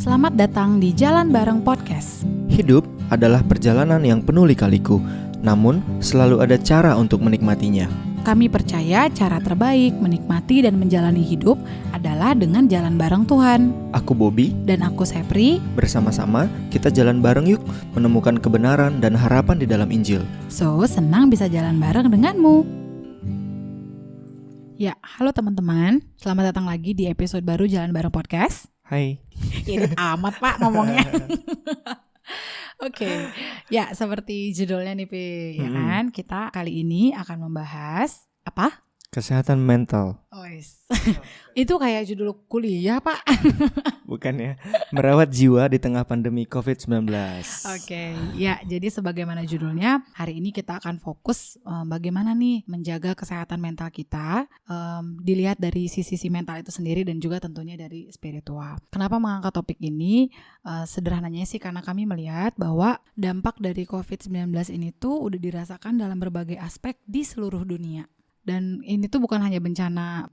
Selamat datang di Jalan Bareng Podcast. Hidup adalah perjalanan yang penuh lika-liku, namun selalu ada cara untuk menikmatinya. Kami percaya cara terbaik menikmati dan menjalani hidup adalah dengan jalan bareng Tuhan. Aku Bobby, Dan aku Sepri. bersama-sama kita jalan bareng yuk menemukan kebenaran dan harapan di dalam Injil. So, senang bisa jalan bareng denganmu. Ya, halo teman-teman. Selamat datang lagi di episode baru Jalan Bareng Podcast. Hai. Irit amat Pak ngomongnya. Oke, ya seperti judulnya nih Pi, ya kan? Kita kali ini akan membahas apa? Kesehatan mental. Itu kayak judul kuliah Pak. Bukan ya, merawat jiwa di tengah pandemi COVID-19. Oke, ya jadi sebagaimana judulnya, hari ini kita akan fokus bagaimana nih menjaga kesehatan mental kita, dilihat dari sisi mental itu sendiri dan juga tentunya dari spiritual. Kenapa mengangkat topik ini? Sederhananya sih karena kami melihat bahwa dampak dari COVID-19 ini tuh udah dirasakan dalam berbagai aspek di seluruh dunia. Dan ini tuh bukan hanya bencana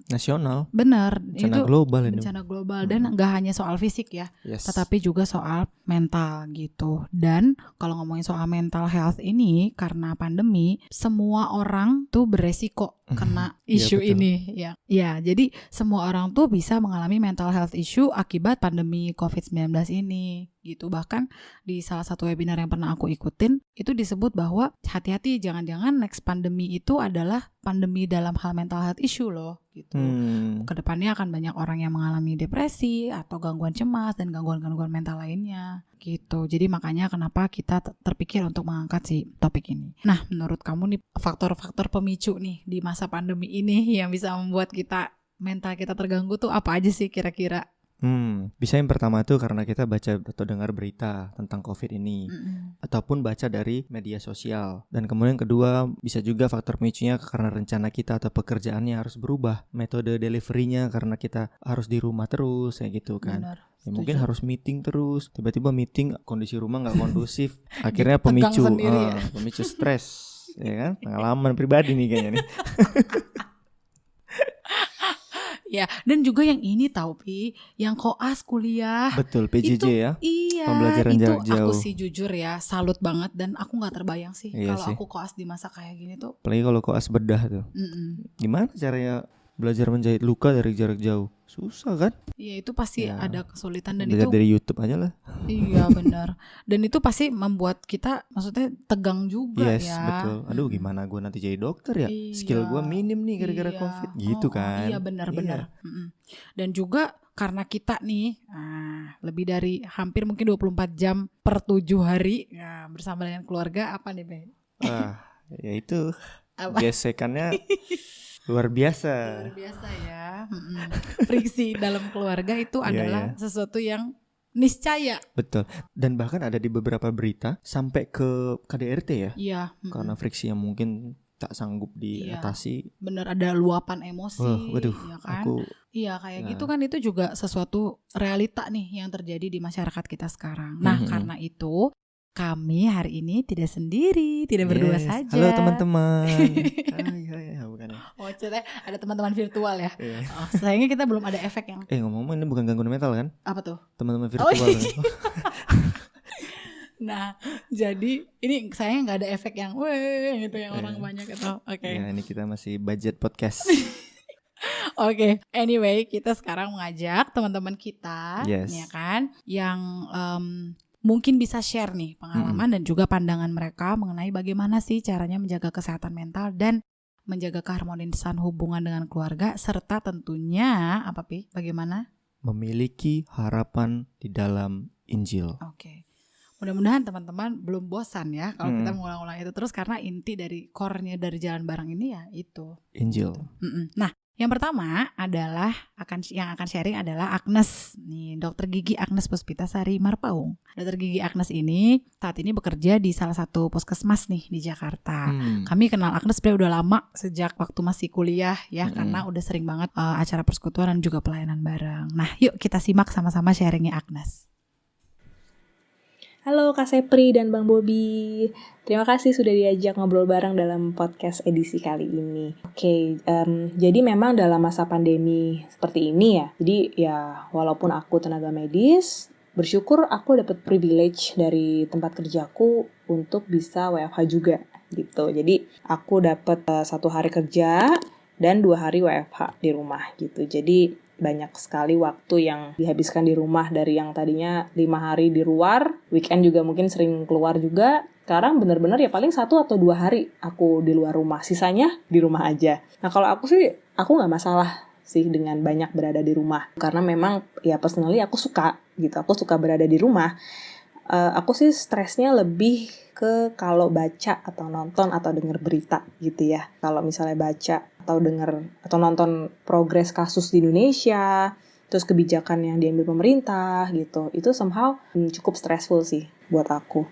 Nasional. benar, Bencana itu global ini. bencana global dan nggak hanya soal fisik ya, Yes. tetapi juga soal mental gitu. Dan kalau ngomongin soal mental health ini, karena pandemi, semua orang tuh beresiko kena isu betul. ini ya. Ya, jadi semua orang tuh bisa mengalami mental health issue akibat pandemi COVID-19 ini gitu. Bahkan di salah satu webinar yang pernah aku ikutin, itu disebut bahwa hati-hati, jangan-jangan next pandemi itu adalah pandemi dalam hal mental health issue loh gitu. Kedepannya akan banyak orang yang mengalami depresi atau gangguan cemas dan gangguan-gangguan mental lainnya gitu. Jadi makanya kenapa kita terpikir untuk mengangkat si topik ini. Nah, menurut kamu nih faktor-faktor pemicu nih di masa pandemi ini yang bisa membuat kita mental kita terganggu tuh apa aja sih kira-kira? Bisa yang pertama tuh karena kita baca atau dengar berita tentang COVID ini, ataupun baca dari media sosial. Dan kemudian kedua bisa juga faktor pemicunya karena rencana kita atau pekerjaannya harus berubah, metode deliverynya karena kita harus di rumah terus kayak gitu kan. Benar, Ya, mungkin setuju. harus meeting terus, tiba-tiba meeting kondisi rumah nggak kondusif, akhirnya Ditegang pemicu sendiri ya. pemicu stres, ya kan? Pengalaman pribadi nih kayaknya nih. Ya, dan juga yang ini tahu Pi, yang koas kuliah. Betul, PJJ Itu, ya. iya, Pembelajaran itu jarak aku jauh. sih jujur ya salut banget, dan aku nggak terbayang sih Iya kalau sih. aku koas di masa kayak gini tuh. Apalagi kalau koas bedah tuh. Gimana caranya belajar menjahit luka dari jarak jauh? Susah kan? Iya, itu pasti Ya. ada kesulitan dan Belajar itu dari YouTube aja lah. iya benar. Dan itu pasti membuat kita maksudnya tegang juga Yes, ya. betul. Aduh, gimana gue nanti jadi dokter ya? Skill gue minim nih gara-gara Iya. COVID gitu kan. Iya benar-benar. Dan juga karena kita nih lebih dari hampir mungkin 24 jam per 7 hari bersama dengan keluarga, apa nih Be? Wah, ya itu Apa? gesekannya luar biasa. Luar biasa ya. Friksi dalam keluarga itu Iya, adalah iya. sesuatu yang niscaya. Betul. Dan bahkan ada di beberapa berita sampai ke KDRT ya. Iya. Karena friksi yang mungkin tak sanggup diatasi. Bener, ada luapan emosi. Waduh, ya kan? aku Iya kayak gitu kan, itu juga sesuatu realita nih yang terjadi di masyarakat kita sekarang. Nah karena itu kami hari ini tidak sendiri, tidak berdua Yes. saja. Halo teman-teman. Iya, bukan ya. Oh ceritanya ada teman-teman virtual ya. Iya. Oh, sayangnya kita belum ada efek yang Ngomong-ngomong ini bukan gangguan mental kan? apa tuh? Teman-teman Oh, virtual. iya. Kan? Nah jadi ini sayangnya nggak ada efek yang weh gitu yang orang banyak itu. Oke. Ya, ini kita masih budget podcast. Oke, anyway, kita sekarang mengajak teman-teman kita, Yes. ya kan, yang mungkin bisa share nih pengalaman dan juga pandangan mereka mengenai bagaimana sih caranya menjaga kesehatan mental dan menjaga keharmonisan hubungan dengan keluarga, serta tentunya apa Pi? Bagaimana? Memiliki harapan di dalam Injil. Oke. Mudah-mudahan teman-teman belum bosan ya kalau kita mengulang-ulang itu terus, karena inti dari core-nya dari jalan bareng ini ya itu. Injil. Nah, yang pertama adalah yang akan sharing adalah Agnes nih, Dokter Gigi Agnes Puspitasari Marpaung. Dokter Gigi Agnes ini saat ini bekerja di salah satu puskesmas nih di Jakarta. Kami kenal Agnes sebenarnya udah lama, sejak waktu masih kuliah ya, karena udah sering banget acara persekutuan dan juga pelayanan bareng. Nah, yuk kita simak sama-sama sharingnya Agnes. Halo Kak Sepri dan Bang Bobi. Terima kasih sudah diajak ngobrol bareng dalam podcast edisi kali ini. Oke, jadi memang dalam masa pandemi seperti ini ya. Jadi ya walaupun aku tenaga medis, bersyukur aku dapat privilege dari tempat kerjaku untuk bisa WFH juga gitu. Jadi aku dapat 1 hari kerja dan 2 hari WFH di rumah gitu. Jadi banyak sekali waktu yang dihabiskan di rumah dari yang tadinya 5 hari di luar, weekend juga mungkin sering keluar juga. Sekarang benar-benar ya paling 1 atau 2 hari aku di luar rumah, sisanya di rumah aja. Nah kalau aku sih, aku nggak masalah sih dengan banyak berada di rumah. Karena memang ya personally aku suka gitu, aku suka berada di rumah. Aku sih stresnya lebih ke kalau baca atau nonton atau denger berita gitu ya. Kalau misalnya baca atau denger atau nonton progres kasus di Indonesia, terus kebijakan yang diambil pemerintah gitu, itu somehow cukup stressful sih buat aku.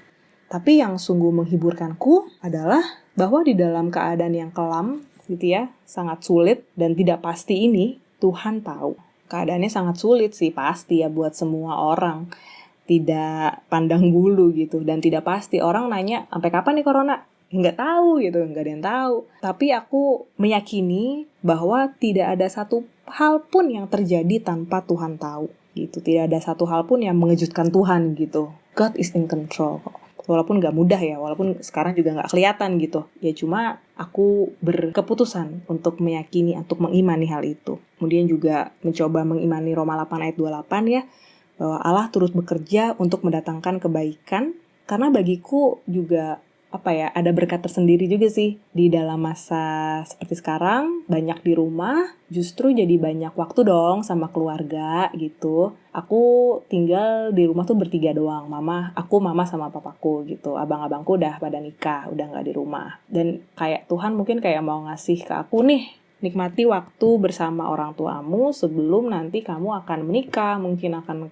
Tapi yang sungguh menghiburkanku adalah bahwa di dalam keadaan yang kelam gitu ya, sangat sulit dan tidak pasti ini, Tuhan tahu. Keadaannya sangat sulit sih pasti ya buat semua orang. Tidak pandang bulu gitu dan tidak pasti. Orang nanya sampai kapan nih corona, nggak tahu gitu, nggak ada yang tahu. Tapi aku meyakini bahwa tidak ada satu hal pun yang terjadi tanpa Tuhan tahu gitu. Tidak ada satu hal pun yang mengejutkan Tuhan gitu. God is in control. Walaupun nggak mudah ya, walaupun sekarang juga nggak kelihatan gitu. Ya cuma aku berkeputusan untuk meyakini, untuk mengimani hal itu. Kemudian juga mencoba mengimani Roma 8 ayat 28 ya, bahwa Allah turut bekerja untuk mendatangkan kebaikan, karena bagiku juga ada berkat tersendiri juga sih di dalam masa seperti sekarang, banyak di rumah, justru jadi banyak waktu dong sama keluarga gitu. Aku tinggal di rumah tuh bertiga doang, mama sama papaku gitu. Abang-abangku udah pada nikah, udah nggak di rumah. Dan kayak Tuhan mungkin kayak mau ngasih ke aku nih, nikmati waktu bersama orang tuamu sebelum nanti kamu akan menikah, mungkin akan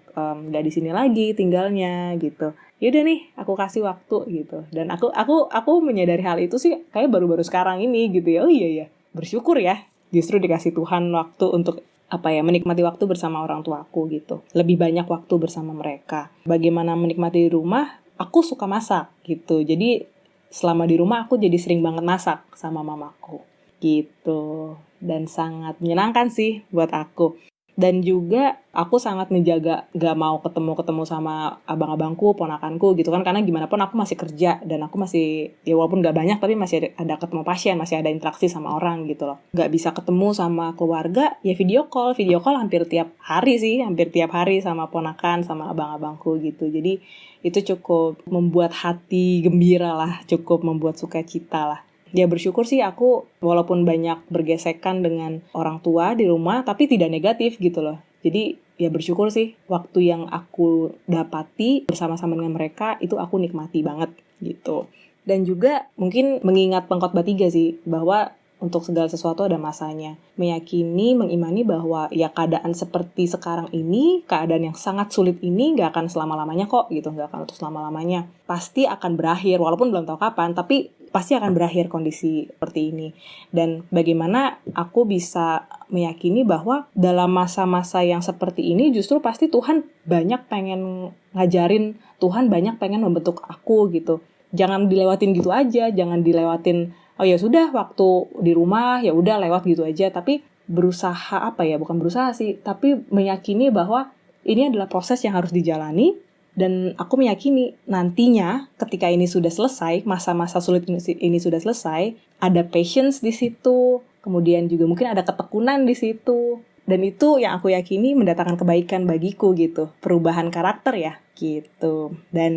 nggak di sini lagi tinggalnya gitu. Yaudah nih, aku kasih waktu gitu. Dan aku menyadari hal itu sih kayak baru-baru sekarang ini gitu ya. Oh iya, bersyukur ya. Justru dikasih Tuhan waktu untuk menikmati waktu bersama orang tuaku gitu. Lebih banyak waktu bersama mereka. Bagaimana menikmati di rumah? Aku suka masak gitu. Jadi selama di rumah aku jadi sering banget masak sama mamaku. Gitu. Dan sangat menyenangkan sih buat aku. Dan juga aku sangat menjaga gak mau ketemu sama abang-abangku, ponakanku gitu kan, karena gimana pun aku masih kerja dan aku masih, ya walaupun gak banyak tapi masih ada ketemu pasien, masih ada interaksi sama orang gitu loh. Gak bisa ketemu sama keluarga, ya video call hampir tiap hari sama ponakan, sama abang-abangku gitu. Jadi itu cukup membuat hati gembira lah, cukup membuat sukacita lah. Ya bersyukur sih aku walaupun banyak bergesekan dengan orang tua di rumah tapi tidak negatif gitu loh. Jadi ya bersyukur sih waktu yang aku dapati bersama-sama dengan mereka itu aku nikmati banget gitu. Dan juga mungkin mengingat pengkhotbah 3 sih, bahwa untuk segala sesuatu ada masanya. Meyakini, mengimani bahwa ya keadaan seperti sekarang ini, keadaan yang sangat sulit ini gak akan selama-lamanya kok gitu, gak akan untuk selama-lamanya. Pasti akan berakhir, walaupun belum tahu kapan, tapi pasti akan berakhir kondisi seperti ini. Dan bagaimana aku bisa meyakini bahwa dalam masa-masa yang seperti ini justru pasti Tuhan banyak pengen ngajarin, Tuhan banyak pengen membentuk aku gitu. Jangan dilewatin gitu aja, jangan dilewatin oh ya sudah waktu di rumah ya udah lewat gitu aja, tapi berusaha bukan berusaha sih, tapi meyakini bahwa ini adalah proses yang harus dijalani. Dan aku meyakini nantinya ketika ini sudah selesai, masa-masa sulit ini sudah selesai, ada patience di situ, kemudian juga mungkin ada ketekunan di situ, dan itu yang aku yakini mendatangkan kebaikan bagiku gitu, perubahan karakter ya gitu. Dan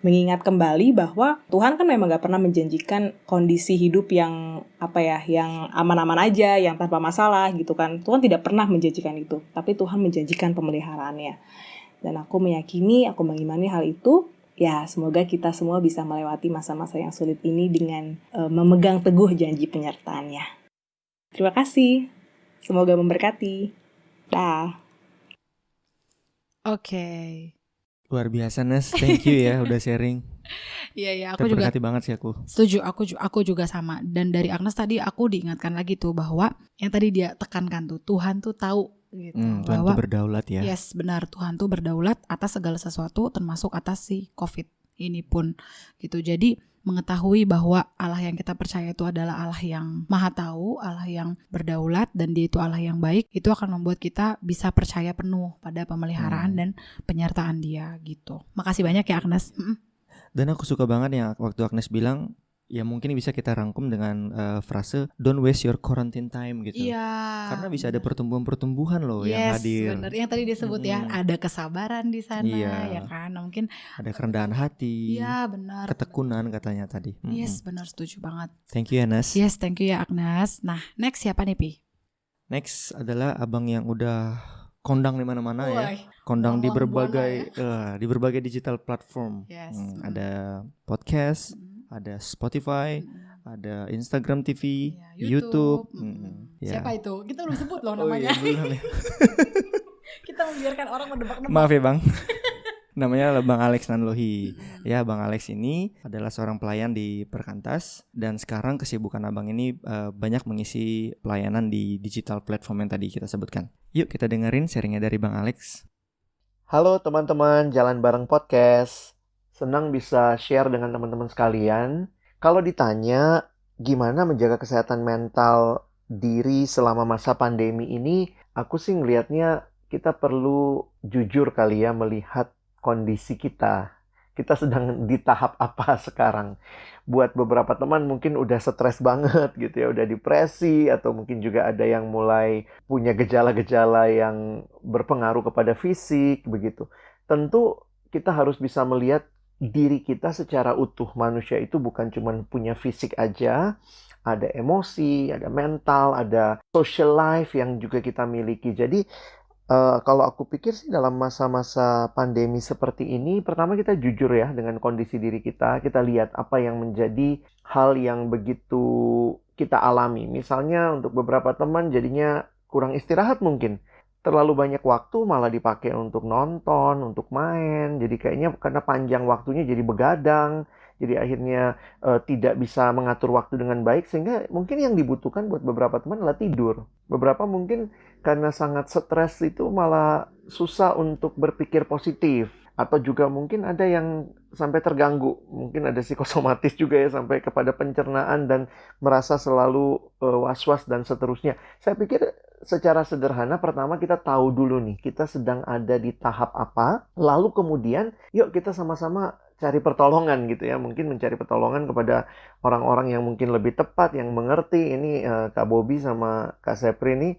mengingat kembali bahwa Tuhan kan memang gak pernah menjanjikan kondisi hidup yang yang aman-aman aja, yang tanpa masalah gitu kan. Tuhan tidak pernah menjanjikan itu, tapi Tuhan menjanjikan pemeliharaannya. Dan aku meyakini, aku mengimani hal itu. Ya, semoga kita semua bisa melewati masa-masa yang sulit ini dengan memegang teguh janji penyertaannya. Terima kasih. Semoga memberkati. Dah. Oke. Luar biasa Nes, thank you ya udah sharing. Iya, aku juga terberkati banget sih aku. Setuju, aku juga sama. Dan dari Agnes tadi aku diingatkan lagi tuh bahwa yang tadi dia tekankan tuh, Tuhan tuh tahu gitu. Tuhan Bahwa tuh berdaulat ya. yes, benar, Tuhan tuh berdaulat atas segala sesuatu termasuk atas si COVID ini pun gitu. Jadi mengetahui bahwa Allah yang kita percaya itu adalah Allah yang maha tahu, Allah yang berdaulat dan dia itu Allah yang baik, itu akan membuat kita bisa percaya penuh pada pemeliharaan dan penyertaan dia gitu. Makasih banyak ya Agnes. Dan aku suka banget ya waktu Agnes bilang, ya mungkin bisa kita rangkum dengan frase don't waste your quarantine time gitu. Iya. Karena bisa ada pertumbuhan-pertumbuhan loh yang hadir. Bener. Yang tadi disebut ya, ada kesabaran di sana, Iya. ya kan. Nah, mungkin ada kerendahan hati. Iya, benar. Ketekunan katanya tadi. Yes, benar, setuju banget. Thank you Agnes. Yes, thank you ya Agnes. Nah, next siapa nih Pi? Next adalah abang yang udah kondang di mana-mana ya. Kondang di berbagai digital platform. Yes. Ada podcast, ada Spotify, ada Instagram TV, YouTube. Siapa itu? Kita belum sebut loh namanya. Belum ya. Kita membiarkan orang mendebak-debak. Maaf ya Bang. Namanya Bang Alex Nanlohi. Ya, Bang Alex ini adalah seorang pelayan di Perkantas dan sekarang kesibukan Abang ini banyak mengisi pelayanan di digital platform yang tadi kita sebutkan. Yuk kita dengerin sharingnya dari Bang Alex. Halo teman-teman Jalan Bareng Podcast. Senang bisa share dengan teman-teman sekalian. Kalau ditanya gimana menjaga kesehatan mental diri selama masa pandemi ini, aku sih ngelihatnya kita perlu jujur kali ya melihat kondisi kita. Kita sedang di tahap apa sekarang. Buat beberapa teman mungkin udah stres banget gitu ya, udah depresi, atau mungkin juga ada yang mulai punya gejala-gejala yang berpengaruh kepada fisik begitu. Tentu kita harus bisa melihat diri kita secara utuh. Manusia itu bukan cuma punya fisik aja, ada emosi, ada mental, ada social life yang juga kita miliki. Jadi kalau aku pikir sih dalam masa-masa pandemi seperti ini, pertama kita jujur ya dengan kondisi diri kita. Kita lihat apa yang menjadi hal yang begitu kita alami. Misalnya untuk beberapa teman jadinya kurang istirahat mungkin. Terlalu banyak waktu malah dipakai untuk nonton, untuk main. Jadi kayaknya karena panjang waktunya jadi begadang. Jadi akhirnya tidak bisa mengatur waktu dengan baik. Sehingga mungkin yang dibutuhkan buat beberapa teman adalah tidur. Beberapa mungkin karena sangat stres itu malah susah untuk berpikir positif. Atau juga mungkin ada yang sampai terganggu. Mungkin ada psikosomatis juga ya, sampai kepada pencernaan dan merasa selalu was-was dan seterusnya. Saya pikir secara sederhana pertama kita tahu dulu nih kita sedang ada di tahap apa. Lalu kemudian yuk kita sama-sama cari pertolongan gitu ya. Mungkin mencari pertolongan kepada orang-orang yang mungkin lebih tepat, yang mengerti. Ini Kak Bobby sama Kak Sepri ini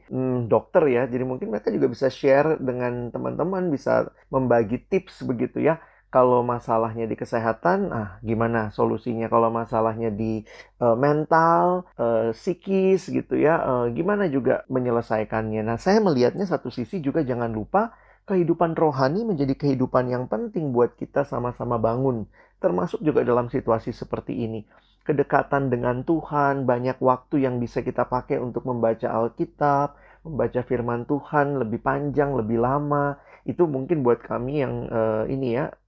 dokter ya. Jadi mungkin mereka juga bisa share dengan teman-teman, bisa membagi tips begitu ya. Kalau masalahnya di kesehatan, gimana solusinya? Kalau masalahnya di mental, psikis gitu ya, gimana juga menyelesaikannya? Nah, saya melihatnya satu sisi juga jangan lupa kehidupan rohani menjadi kehidupan yang penting buat kita sama-sama bangun. Termasuk juga dalam situasi seperti ini. Kedekatan dengan Tuhan, banyak waktu yang bisa kita pakai untuk membaca Alkitab, membaca firman Tuhan lebih panjang, lebih lama. Itu mungkin buat kami yang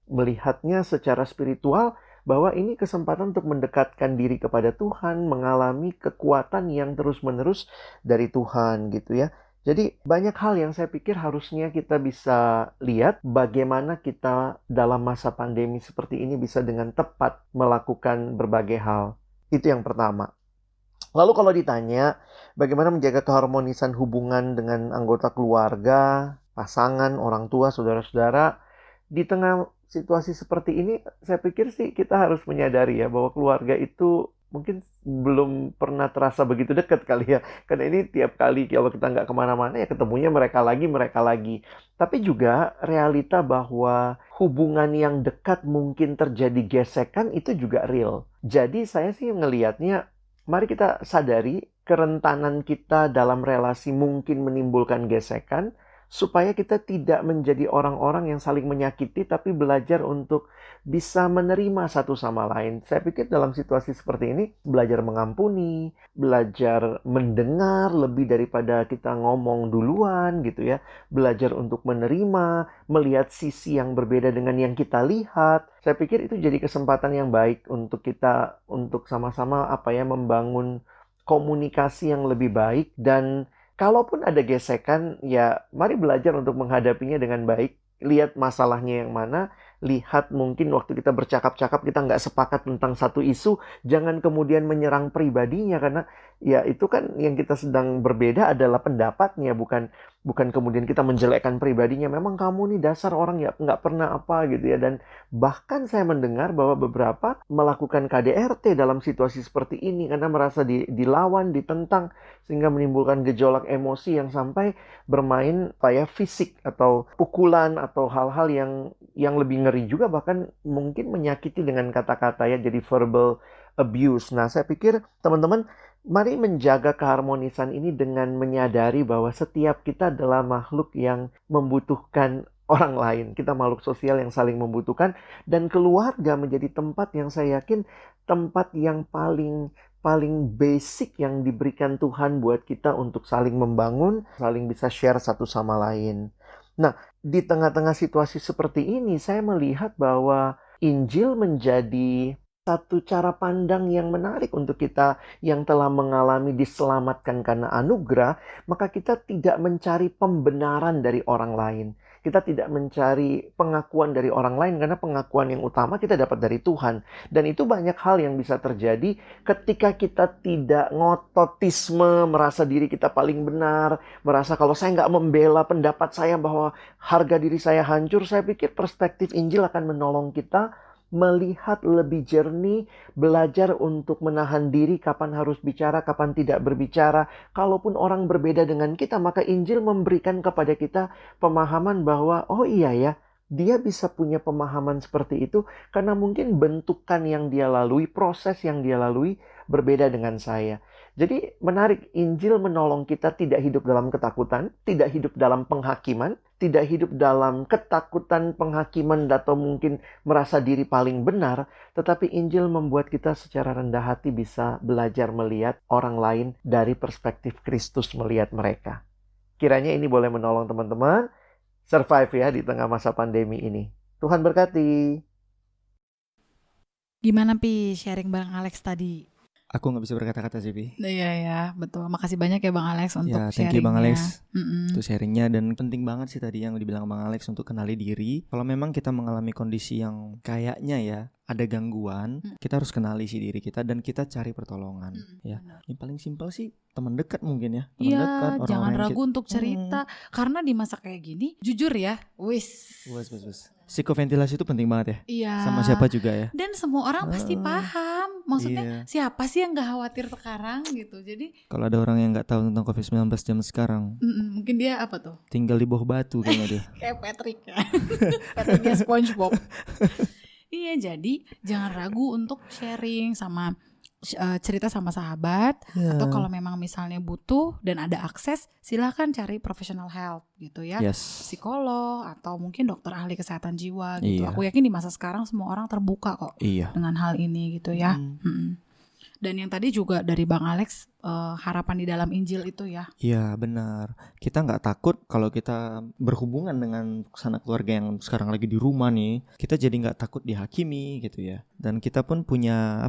melihatnya secara spiritual, bahwa ini kesempatan untuk mendekatkan diri kepada Tuhan, mengalami kekuatan yang terus-menerus dari Tuhan gitu ya. Jadi banyak hal yang saya pikir harusnya kita bisa lihat bagaimana kita dalam masa pandemi seperti ini bisa dengan tepat melakukan berbagai hal. Itu yang pertama. Lalu kalau ditanya bagaimana menjaga keharmonisan hubungan dengan anggota keluarga, pasangan, orang tua, saudara-saudara, di tengah situasi seperti ini saya pikir sih kita harus menyadari ya bahwa keluarga itu mungkin belum pernah terasa begitu dekat kali ya. Karena ini tiap kali kalau kita nggak kemana-mana ya ketemunya mereka lagi. Tapi juga realita bahwa hubungan yang dekat mungkin terjadi gesekan itu juga real. Jadi saya sih ngelihatnya, mari kita sadari kerentanan kita dalam relasi mungkin menimbulkan gesekan, supaya kita tidak menjadi orang-orang yang saling menyakiti, tapi belajar untuk bisa menerima satu sama lain. Saya pikir dalam situasi seperti ini, belajar mengampuni, belajar mendengar lebih daripada kita ngomong duluan gitu ya. Belajar untuk menerima, melihat sisi yang berbeda dengan yang kita lihat. Saya pikir itu jadi kesempatan yang baik untuk kita, untuk sama-sama membangun komunikasi yang lebih baik dan kalaupun ada gesekan, ya mari belajar untuk menghadapinya dengan baik. Lihat masalahnya yang mana, lihat mungkin waktu kita bercakap-cakap kita nggak sepakat tentang satu isu, jangan kemudian menyerang pribadinya, karena ya itu kan yang kita sedang berbeda adalah pendapatnya, bukan kemudian kita menjelekkan pribadinya. Memang kamu nih dasar orang ya nggak pernah apa gitu ya. Dan bahkan saya mendengar bahwa beberapa melakukan KDRT dalam situasi seperti ini karena merasa dilawan, ditentang, sehingga menimbulkan gejolak emosi yang sampai bermain fisik atau pukulan atau hal-hal yang lebih ngeri juga, bahkan mungkin menyakiti dengan kata-kata ya, jadi verbal abuse. Nah, saya pikir teman-teman, mari menjaga keharmonisan ini dengan menyadari bahwa setiap kita adalah makhluk yang membutuhkan orang lain. Kita makhluk sosial yang saling membutuhkan, dan keluarga menjadi tempat yang saya yakin tempat yang paling basic yang diberikan Tuhan buat kita untuk saling membangun, saling bisa share satu sama lain. Nah, di tengah-tengah situasi seperti ini, saya melihat bahwa Injil menjadi satu cara pandang yang menarik untuk kita yang telah mengalami diselamatkan karena anugerah. Maka kita tidak mencari pembenaran dari orang lain. Kita tidak mencari pengakuan dari orang lain, karena pengakuan yang utama kita dapat dari Tuhan. Dan itu banyak hal yang bisa terjadi ketika kita tidak ngototisme, merasa diri kita paling benar, merasa kalau saya nggak membela pendapat saya bahwa harga diri saya hancur. Saya pikir perspektif Injil akan menolong kita melihat lebih jernih, belajar untuk menahan diri kapan harus bicara, kapan tidak berbicara. Kalaupun orang berbeda dengan kita, maka Injil memberikan kepada kita pemahaman bahwa, oh iya ya, dia bisa punya pemahaman seperti itu karena mungkin bentukan yang dia lalui, proses yang dia lalui berbeda dengan saya. Jadi menarik, Injil menolong kita tidak hidup dalam ketakutan, tidak hidup dalam penghakiman, tidak hidup dalam ketakutan penghakiman atau mungkin merasa diri paling benar, tetapi Injil membuat kita secara rendah hati bisa belajar melihat orang lain dari perspektif Kristus melihat mereka. Kiranya ini boleh menolong teman-teman survive ya di tengah masa pandemi ini. Tuhan berkati. Gimana Pi sharing Bang Alex tadi? Aku nggak bisa berkata-kata sih, Pi. Iya ya, betul. Makasih banyak ya Bang Alex untuk Ya, sharingnya. thank you Bang Alex untuk sharingnya. Dan penting banget sih tadi yang dibilang Bang Alex untuk kenali diri. Kalau memang kita mengalami kondisi yang kayaknya ya ada gangguan, kita harus kenali si diri kita dan kita cari pertolongan. Ya, yang paling simpel sih teman dekat mungkin ya. Teman dekat, Iya, orang-orang jangan yang ragu untuk cerita. Karena di masa kayak gini, jujur ya, wis. Psikoventilasi itu penting banget ya. Iya. Sama siapa juga ya. Dan semua orang pasti paham. Maksudnya Iya. siapa sih yang gak khawatir sekarang gitu. Jadi Kalau ada orang yang nggak tahu tentang COVID-19 zaman sekarang, mungkin dia apa tuh? tinggal di bawah batu kayaknya dia. Kayak Patrick ya. Patricknya SpongeBob. Iya, jadi jangan ragu untuk sharing sama cerita sama sahabat, atau kalau memang misalnya butuh dan ada akses, silahkan cari professional help gitu ya. Yes. Psikolog atau mungkin dokter ahli kesehatan jiwa gitu. Iya. Aku yakin di masa sekarang semua orang terbuka kok Iya. dengan hal ini gitu ya. Dan yang tadi juga dari Bang Alex, harapan di dalam Injil itu ya. Iya benar. Kita nggak takut kalau kita berhubungan dengan sanak keluarga yang sekarang lagi di rumah nih. Kita jadi nggak takut dihakimi gitu ya. Dan kita pun punya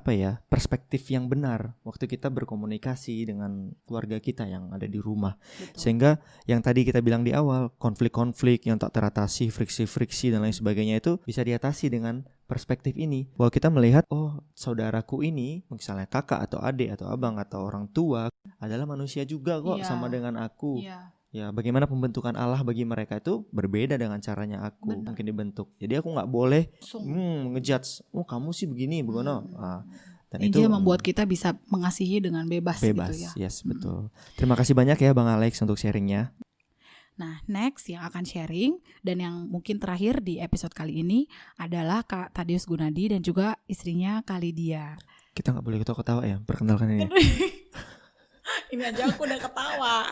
perspektif yang benar waktu kita berkomunikasi dengan keluarga kita yang ada di rumah. Betul. Sehingga yang tadi kita bilang di awal, konflik-konflik yang tak teratasi, friksi-friksi dan lain sebagainya itu bisa diatasi dengan perspektif ini, bahwa kita melihat saudaraku ini, misalnya kakak atau adik atau abang atau orang tua, adalah manusia juga kok, sama dengan aku. Ya, bagaimana pembentukan Allah bagi mereka itu berbeda dengan caranya aku mungkin dibentuk. Jadi aku nggak boleh ngejudge, kamu sih begini, begono. Dan Injil itu membuat kita bisa mengasihi dengan bebas gitu ya. Yes, betul. Terima kasih banyak ya Bang Alex untuk sharingnya. Nah, next yang akan sharing dan yang mungkin terakhir di episode kali ini adalah Kak Thaddeus Gunadi dan juga istrinya Kak Lydia. Kita nggak boleh ketawa-ketawa ya, perkenalkan ini. Ini aja aku udah ketawa.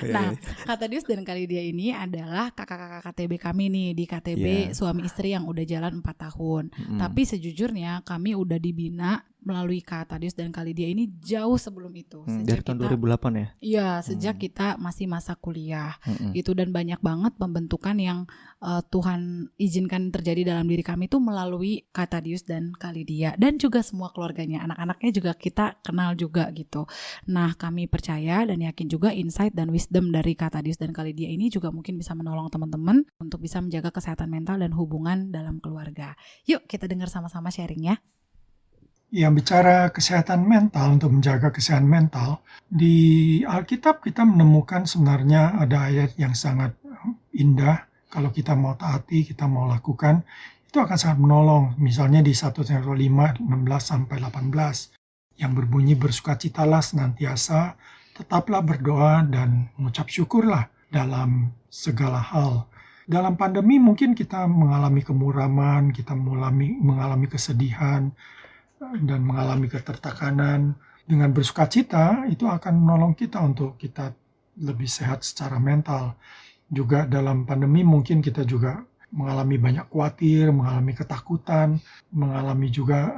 Nah, Kak Thaddeus dan Kak Lydia ini adalah kakak-kakak KTB kami nih di KTB suami istri yang udah jalan 4 tahun. Tapi sejujurnya kami udah dibina melalui Kak Tadius dan Kalidia ini jauh sebelum itu. Dari tahun 2008 ya? Iya, sejak kita masih masa kuliah gitu, dan banyak banget pembentukan yang Tuhan izinkan terjadi dalam diri kami itu melalui Kak Tadius dan Kalidia, dan juga semua keluarganya, anak-anaknya juga kita kenal juga gitu. Nah, kami percaya dan yakin juga insight dan wisdom dari Kak Tadius dan Kalidia ini juga mungkin bisa menolong teman-teman untuk bisa menjaga kesehatan mental dan hubungan dalam keluarga. Yuk kita dengar sama-sama sharing ya. Yang bicara kesehatan mental, untuk menjaga kesehatan mental, di Alkitab kita menemukan sebenarnya ada ayat yang sangat indah. Kalau kita mau taati, kita mau lakukan, itu akan sangat menolong. Misalnya di 1 Korintus 5, 16-18, yang berbunyi, bersukacitalah senantiasa, tetaplah berdoa dan mengucap syukurlah dalam segala hal. Dalam pandemi mungkin kita mengalami kemuraman, kita mengalami kesedihan, dan mengalami ketertekanan. Dengan bersukacita, itu akan menolong kita untuk kita lebih sehat secara mental. Juga dalam pandemi mungkin kita juga mengalami banyak khawatir, mengalami ketakutan, mengalami juga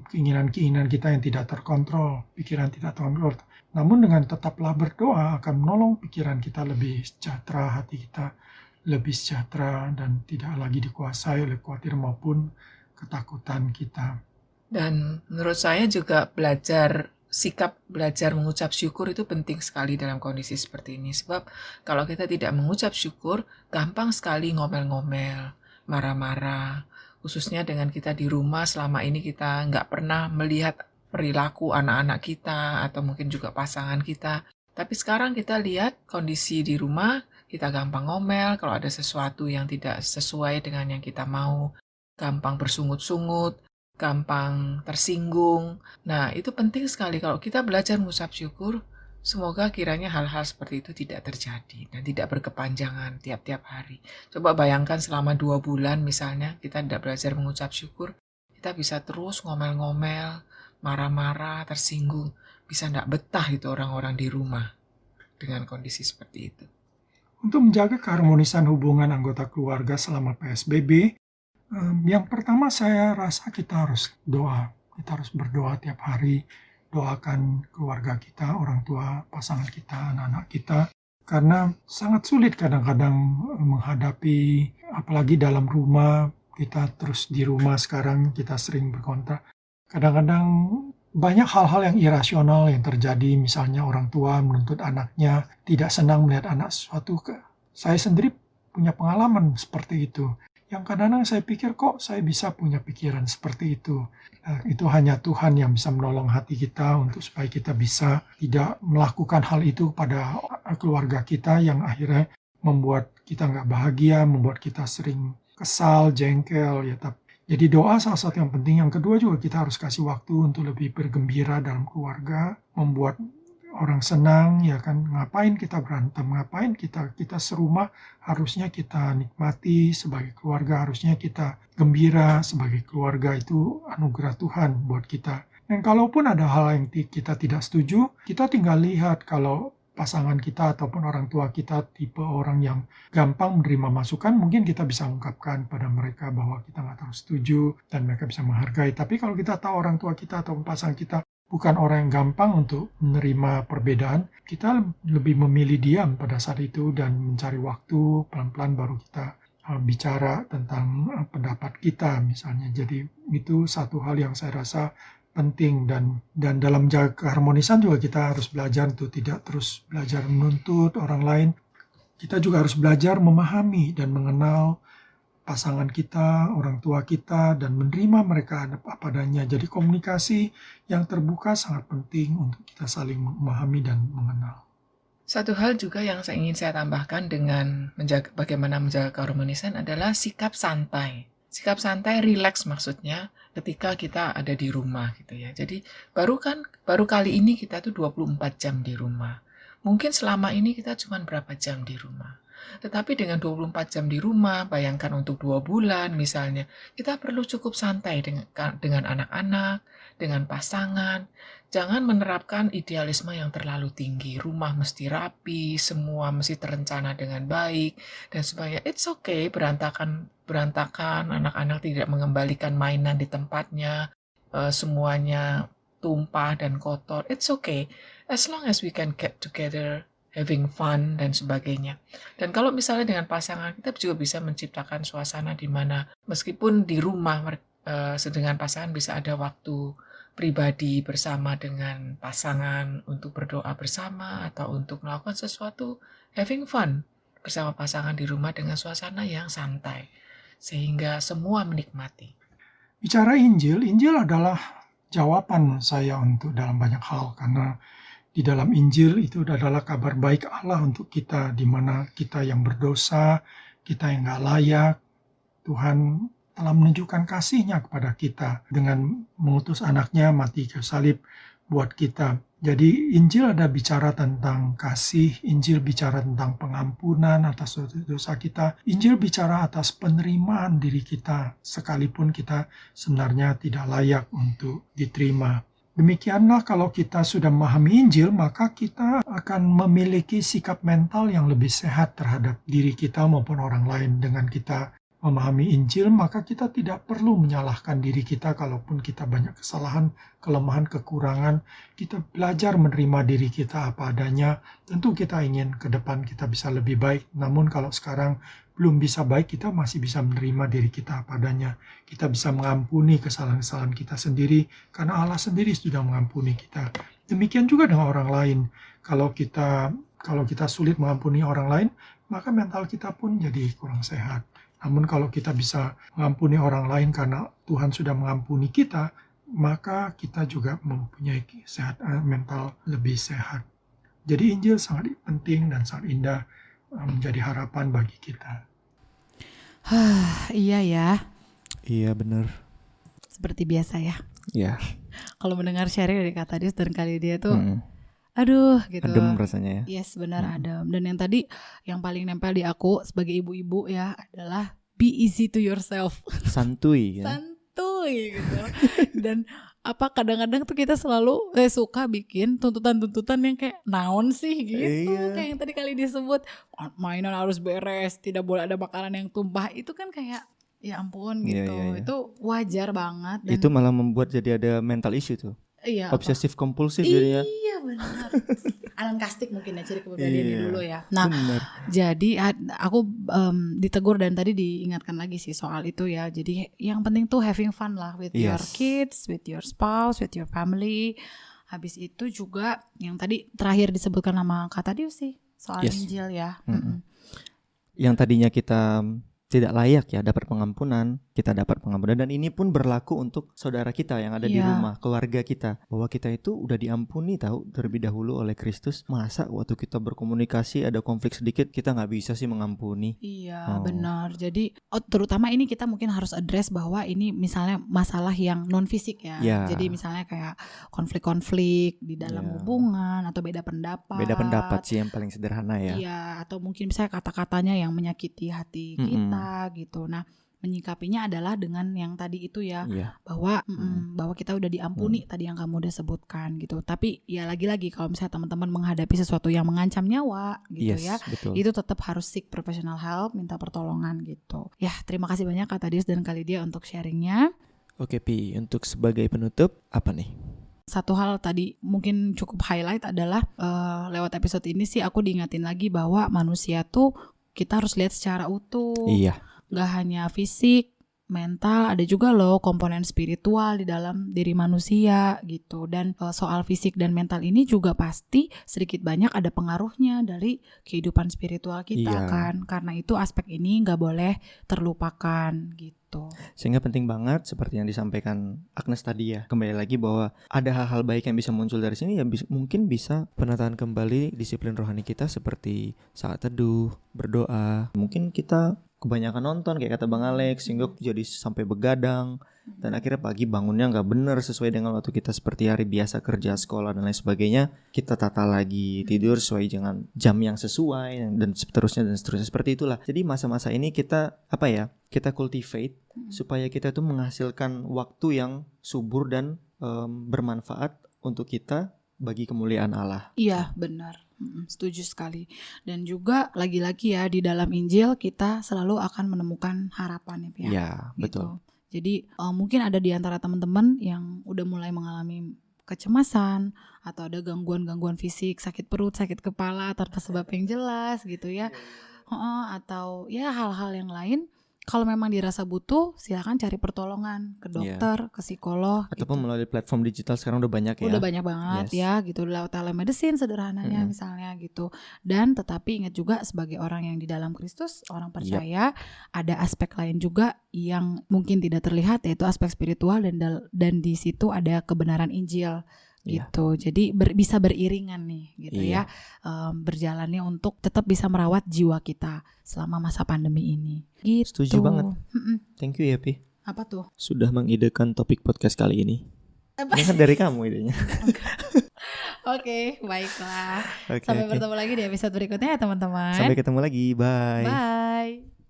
keinginan-keinginan kita yang tidak terkontrol, pikiran tidak terkontrol. Namun dengan tetaplah berdoa akan menolong pikiran kita lebih sejahtera, hati kita lebih sejahtera, dan tidak lagi dikuasai oleh khawatir maupun ketakutan kita. Dan menurut saya juga sikap belajar mengucap syukur itu penting sekali dalam kondisi seperti ini. Sebab kalau kita tidak mengucap syukur, gampang sekali ngomel-ngomel, marah-marah. Khususnya dengan kita di rumah, selama ini kita nggak pernah melihat perilaku anak-anak kita atau mungkin juga pasangan kita. Tapi sekarang kita lihat kondisi di rumah, kita gampang ngomel kalau ada sesuatu yang tidak sesuai dengan yang kita mau. Gampang bersungut-sungut, gampang tersinggung. Nah, itu penting sekali kalau kita belajar mengucap syukur. Semoga kiranya hal-hal seperti itu tidak terjadi dan tidak berkepanjangan tiap-tiap hari. Coba bayangkan selama 2 bulan misalnya kita tidak belajar mengucap syukur, kita bisa terus ngomel-ngomel, marah-marah, tersinggung. Bisa tidak betah itu orang-orang di rumah dengan kondisi seperti itu. Untuk menjaga keharmonisan hubungan anggota keluarga selama PSBB, yang pertama saya rasa kita harus doa. Kita harus berdoa tiap hari, doakan keluarga kita, orang tua, pasangan kita, anak-anak kita. Karena sangat sulit kadang-kadang menghadapi, apalagi dalam rumah, kita terus di rumah sekarang, kita sering berkontrak. Kadang-kadang banyak hal-hal yang irasional yang terjadi, misalnya orang tua menuntut anaknya, tidak senang melihat anak sesuatu. Saya sendiri punya pengalaman seperti itu. Yang kadang-kadang saya pikir kok saya bisa punya pikiran seperti itu. Itu hanya Tuhan yang bisa menolong hati kita untuk supaya kita bisa tidak melakukan hal itu pada keluarga kita yang akhirnya membuat kita nggak bahagia, membuat kita sering kesal, jengkel. Jadi doa salah satu yang penting. Yang kedua juga kita harus kasih waktu untuk lebih bergembira dalam keluarga, membuat orang senang, ya kan. Ngapain kita berantem, ngapain kita serumah, harusnya kita nikmati sebagai keluarga, harusnya kita gembira sebagai keluarga. Itu anugerah Tuhan buat kita. Dan kalaupun ada hal yang kita tidak setuju, kita tinggal lihat kalau pasangan kita ataupun orang tua kita tipe orang yang gampang menerima masukan, mungkin kita bisa ungkapkan pada mereka bahwa kita nggak terus setuju dan mereka bisa menghargai. Tapi kalau kita tahu orang tua kita atau pasangan kita bukan orang yang gampang untuk menerima perbedaan, kita lebih memilih diam pada saat itu dan mencari waktu, pelan-pelan baru kita bicara tentang pendapat kita misalnya. Jadi itu satu hal yang saya rasa penting, dan dalam menjaga keharmonisan juga kita harus belajar untuk tidak terus belajar menuntut orang lain. Kita juga harus belajar memahami dan mengenal pasangan kita, orang tua kita, dan menerima mereka apa adanya. Jadi komunikasi yang terbuka sangat penting untuk kita saling memahami dan mengenal. Satu hal juga yang ingin saya tambahkan dengan bagaimana menjaga keharmonisan adalah sikap santai. Sikap santai, relax maksudnya ketika kita ada di rumah gitu ya. Jadi baru kali ini kita tuh 24 jam di rumah. Mungkin selama ini kita cuma berapa jam di rumah. Tetapi dengan 24 jam di rumah, bayangkan untuk 2 bulan misalnya, kita perlu cukup santai dengan anak-anak, dengan pasangan. Jangan menerapkan idealisme yang terlalu tinggi. Rumah mesti rapi, semua mesti terencana dengan baik, dan supaya it's okay, berantakan, anak-anak tidak mengembalikan mainan di tempatnya, semuanya tumpah dan kotor, it's okay. As long as we can get together, having fun dan sebagainya. Dan kalau misalnya dengan pasangan, kita juga bisa menciptakan suasana di mana meskipun di rumah dengan pasangan bisa ada waktu pribadi bersama dengan pasangan untuk berdoa bersama atau untuk melakukan sesuatu, having fun bersama pasangan di rumah dengan suasana yang santai sehingga semua menikmati. Bicara Injil adalah jawaban saya untuk dalam banyak hal, karena di dalam Injil itu adalah kabar baik Allah untuk kita, di mana kita yang berdosa, kita yang gak layak, Tuhan telah menunjukkan kasih-Nya kepada kita dengan mengutus anaknya mati kayu salib buat kita. Jadi Injil ada bicara tentang kasih, Injil bicara tentang pengampunan atas dosa kita, Injil bicara atas penerimaan diri kita sekalipun kita sebenarnya tidak layak untuk diterima. Demikianlah kalau kita sudah memahami Injil, maka kita akan memiliki sikap mental yang lebih sehat terhadap diri kita maupun orang lain. Dengan kita memahami Injil, maka kita tidak perlu menyalahkan diri kita kalaupun kita banyak kesalahan, kelemahan, kekurangan. Kita belajar menerima diri kita apa adanya. Tentu kita ingin ke depan kita bisa lebih baik, namun kalau sekarang belum bisa baik, kita masih bisa menerima diri kita apa adanya. Kita bisa mengampuni kesalahan-kesalahan kita sendiri, karena Allah sendiri sudah mengampuni kita. Demikian juga dengan orang lain. Kalau kita sulit mengampuni orang lain, maka mental kita pun jadi kurang sehat. Namun kalau kita bisa mengampuni orang lain karena Tuhan sudah mengampuni kita, maka kita juga mempunyai mental lebih sehat. Jadi Injil sangat penting dan sangat indah, menjadi harapan bagi kita. Iya ya, Iya bener. seperti biasa ya. Iya. Kalau mendengar sharing dari Kak Tadius dan kali dia tuh, aduh gitu. Adem rasanya ya. Yes, benar adem. Dan yang tadi yang paling nempel di aku sebagai ibu-ibu ya adalah be easy to yourself. Santuy ya. Santuy gitu. Dan kadang-kadang tuh kita selalu suka bikin tuntutan-tuntutan yang kayak naon sih gitu. Iya. Kayak yang tadi kali disebut mainan harus beres, tidak boleh ada makanan yang tumpah. Itu kan kayak ya ampun Iya, gitu. iya. Itu wajar banget. Dan Itu malah membuat jadi ada mental issue tuh. iya, Obsesif kompulsif jadinya. Iya benar. Alan Kastik mungkin ya ciri kepribadiannya Iya. dulu ya. Nah, Bener. jadi aku ditegur dan tadi diingatkan lagi sih soal itu ya. Jadi yang penting tuh having fun lah with your Yes. kids, with your spouse, with your family. Habis itu juga yang tadi terakhir disebutkan nama Kak Tadius sih soal Yes. Injil ya. Mm-mm. Yang tadinya kita tidak layak ya dapat pengampunan, kita dapat pengampunan, dan ini pun berlaku untuk saudara kita yang ada di Iya. rumah, keluarga kita, bahwa kita itu udah diampuni tahu terlebih dahulu oleh Kristus. Masa waktu kita berkomunikasi ada konflik sedikit kita nggak bisa sih mengampuni? Iya Oh. benar. Jadi terutama ini kita mungkin harus address bahwa ini misalnya masalah yang non fisik ya. Ya. Jadi misalnya kayak konflik-konflik di dalam Ya. hubungan atau beda pendapat. Beda pendapat sih yang paling sederhana ya. Iya, atau mungkin misalnya kata-katanya yang menyakiti hati kita gitu. Nah, menyikapinya adalah dengan yang tadi itu ya, Iya. bahwa bahwa kita udah diampuni tadi yang kamu udah sebutkan gitu. Tapi ya lagi-lagi kalau misalnya teman-teman menghadapi sesuatu yang mengancam nyawa gitu Yes, ya, betul. itu tetap harus seek professional help, minta pertolongan gitu. Ya, terima kasih banyak Kak Tadius dan Kak Lydia untuk sharingnya. Oke Pi, untuk sebagai penutup apa nih? Satu hal tadi mungkin cukup highlight adalah lewat episode ini sih aku diingatin lagi bahwa manusia tuh kita harus lihat secara utuh. Iya. Gak hanya fisik, mental, ada juga loh komponen spiritual di dalam diri manusia gitu. Dan soal fisik dan mental ini juga pasti sedikit banyak ada pengaruhnya dari kehidupan spiritual kita Iya. kan. Karena itu aspek ini gak boleh terlupakan gitu. Sehingga penting banget seperti yang disampaikan Agnes tadi ya. Kembali lagi bahwa ada hal-hal baik yang bisa muncul dari sini ya, mungkin bisa penataan kembali disiplin rohani kita seperti saat teduh, berdoa. Mungkin kita kebanyakan nonton kayak kata Bang Alex sehingga jadi sampai begadang dan akhirnya pagi bangunnya nggak benar sesuai dengan waktu kita seperti hari biasa kerja, sekolah dan lain sebagainya. Kita tata lagi tidur sesuai dengan jam yang sesuai dan seterusnya seperti itulah. Jadi masa-masa ini kita kita cultivate supaya kita tuh menghasilkan waktu yang subur dan bermanfaat untuk kita bagi kemuliaan Allah. Iya benar. Setuju sekali. Dan juga lagi-lagi ya di dalam Injil kita selalu akan menemukan harapan ya. Ya, betul. Gitu. Jadi mungkin ada di antara teman-teman yang udah mulai mengalami kecemasan atau ada gangguan-gangguan fisik, sakit perut, sakit kepala tanpa sebab yang jelas gitu ya. Atau ya hal-hal yang lain, kalau memang dirasa butuh silakan cari pertolongan ke dokter, ke psikolog Ataupun gitu. melalui platform digital sekarang udah banyak ya. Udah banyak banget ya gitu, lewat telemedicine sederhananya misalnya gitu. Dan tetapi ingat juga sebagai orang yang di dalam Kristus, orang percaya, ada aspek lain juga yang mungkin tidak terlihat, yaitu aspek spiritual, dan di situ ada kebenaran Injil gitu. Jadi bisa beriringan nih gitu ya, berjalannya untuk tetap bisa merawat jiwa kita selama masa pandemi ini gitu. Setuju banget. Thank you ya Pi. Apa tuh? Sudah mengidekan topik podcast kali ini. Ini kan dari kamu idenya. Oke, baiklah. Oke, Sampai bertemu lagi di episode berikutnya ya teman-teman. Sampai ketemu lagi. Bye. Bye.